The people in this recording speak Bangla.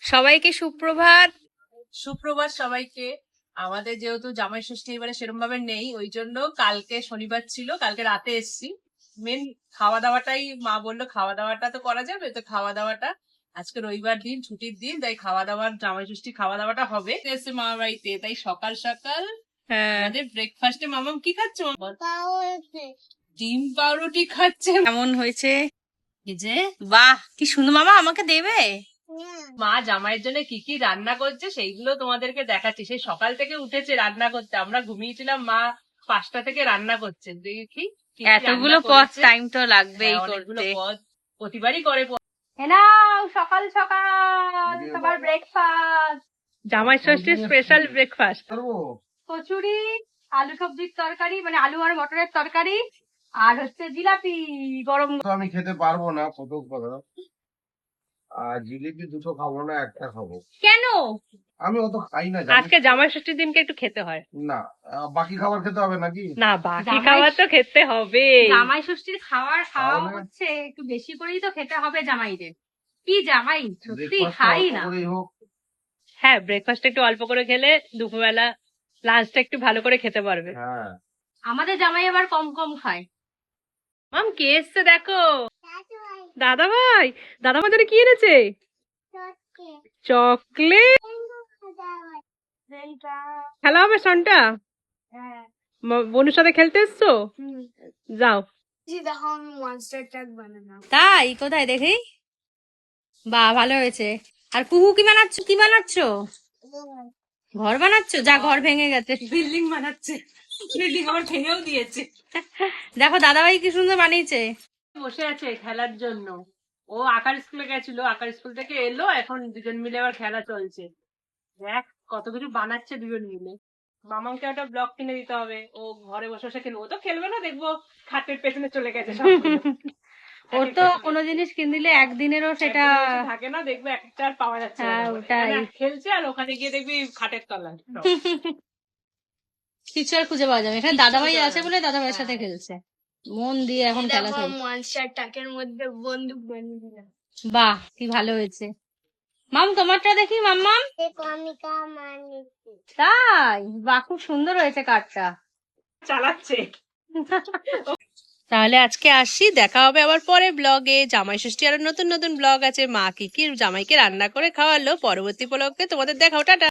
সবাইকে সুপ্রভাত। সুপ্রভাত সবাইকে। আমাদের যেহেতু জামাই ষষ্ঠী এবারে সেরকম ভাবে নেই, ওই জন্য কালকে শনিবার ছিল, কালকে রাতে এসছি। মেন খাওয়া দাওয়াটাই মা বললো খাওয়া দাওয়াটা তো করা যাবে, তো খাওয়া দাওয়াটা আজকে রবিবার দিন, ছুটির দিন, তাই খাওয়া দাওয়ার জামাই ষষ্ঠী খাওয়া দাওয়াটা হবে। এসে মামা বাড়িতে, তাই সকাল সকাল আমাদের ব্রেকফাস্টে মামাম কি খাচ্ছ? ডিম পাউরুটি খাচ্ছে। কেমন হয়েছে? এই যে বাহ, কি সুন্দর। মামা আমাকে দেবে? মা জামাইয়ের জন্য কি কি রান্না করছে সেইগুলো তোমাদেরকে দেখাচ্ছি। সেই সকাল থেকে উঠেছে রান্না করতে, আমরা ঘুমিয়েছিলাম, মা 5টা থেকে রান্না করছে। দেখি এতগুলো পদ, টাইম তো লাগবেই করতে। প্রতিবারই করে। নাও সকাল সকাল তোমার ব্রেকফাস্ট, জামাই ষষ্ঠীর স্পেশাল ব্রেকফাস্ট। কচুরি, আলু সবজির তরকারি, মানে আলু আর মটরের তরকারি, আর হচ্ছে জিলাপি গরম। আমি খেতে পারবো না, কত কথা। আর জিলিপি দুটো খাবো না, একটা খাবো। কেন? আমি অত খাই না। আজকে জামাই ষষ্ঠীর দিনকে একটু খেতে হয় না, বাকি খাবার খেতে হবে নাকি? না, বাকি খাবার তো খেতে হবে। জামাই ষষ্ঠীর খাওয়া হচ্ছে, একটু বেশি করেই তো খেতে হবে জামাইদের। কি জামাই সত্যি খাই না। হ্যাঁ, ব্রেকফাস্ট একটু অল্প করে খেলে দুপুরবেলা লাঞ্চটা একটু ভালো করে খেতে পারবে। হ্যাঁ, আমাদের জামাই আবার কম কম খায়। মাম কে এসছে দেখো? দাদা ভাই। দাদা ভাই কি এনেছে? চকলেট। খেলা হবে সনটা? বনুর সাথে খেলতে এসছো? যাও। তাই কোথায় দেখি? বাহ, ভালো হয়েছে। আর কুহু কি বানাচ্ছ? কি বানাচ্ছ? ঘর বানাচ্ছ? যা, ঘর ভেঙে গেছে। বিল্ডিং বানাচ্ছে, বিল্ডিং আমার ভেঙেও দিয়েছে। দেখো দাদাভাই কি সুন্দর বানিয়েছে। বসে আছে খেলার জন্য। ও আঁকার স্কুলে গেছিল, আঁকার স্কুল থেকে এলো, এখন দুজন মিলে আবার খেলা চলছে। দেখ কত কিছু বানাচ্ছে দুজন মিলে। মামাকে একটা ব্লক কিনে দিতে হবে, ও ঘরে বসে বসে খেলবে। ও তো খেলবে না, দেখবো খাটের পেছনে চলে গেছে সব। ওর তো কোনো জিনিস কিনে দিলে একদিনেরও সেটা থাকে না, দেখবে একটা আর পাওয়া যাচ্ছে না। ওটাই খেলছে আর ওখানে গিয়ে দেখবি খাটের তলায়। কিছু আর খুঁজে পাওয়া যাবে। এখানে দাদাভাই আছে বলে দাদাভাইয়ের সাথে খেলছে মন দিয়ে। এখন খেলা চলছে। মনস্টার ট্রাকের মধ্যে বন্দুক বানিয়ে দিলাম। বাহ, কি ভালো হয়েছে। মাম তোমারটা দেখি। মাম্মাম তাই? বাহ, খুব সুন্দর হয়েছে কাঠটা। চালাচ্ছে। তাহলে আজকে আসি, দেখা হবে আবার পরে ব্লগে। জামাই ষষ্ঠী আরো নতুন নতুন ব্লগ আছে। মা কি কি জামাইকে রান্না করে খাওয়ালো পরবর্তী ব্লগে তোমাদের দেখাও। টাটা।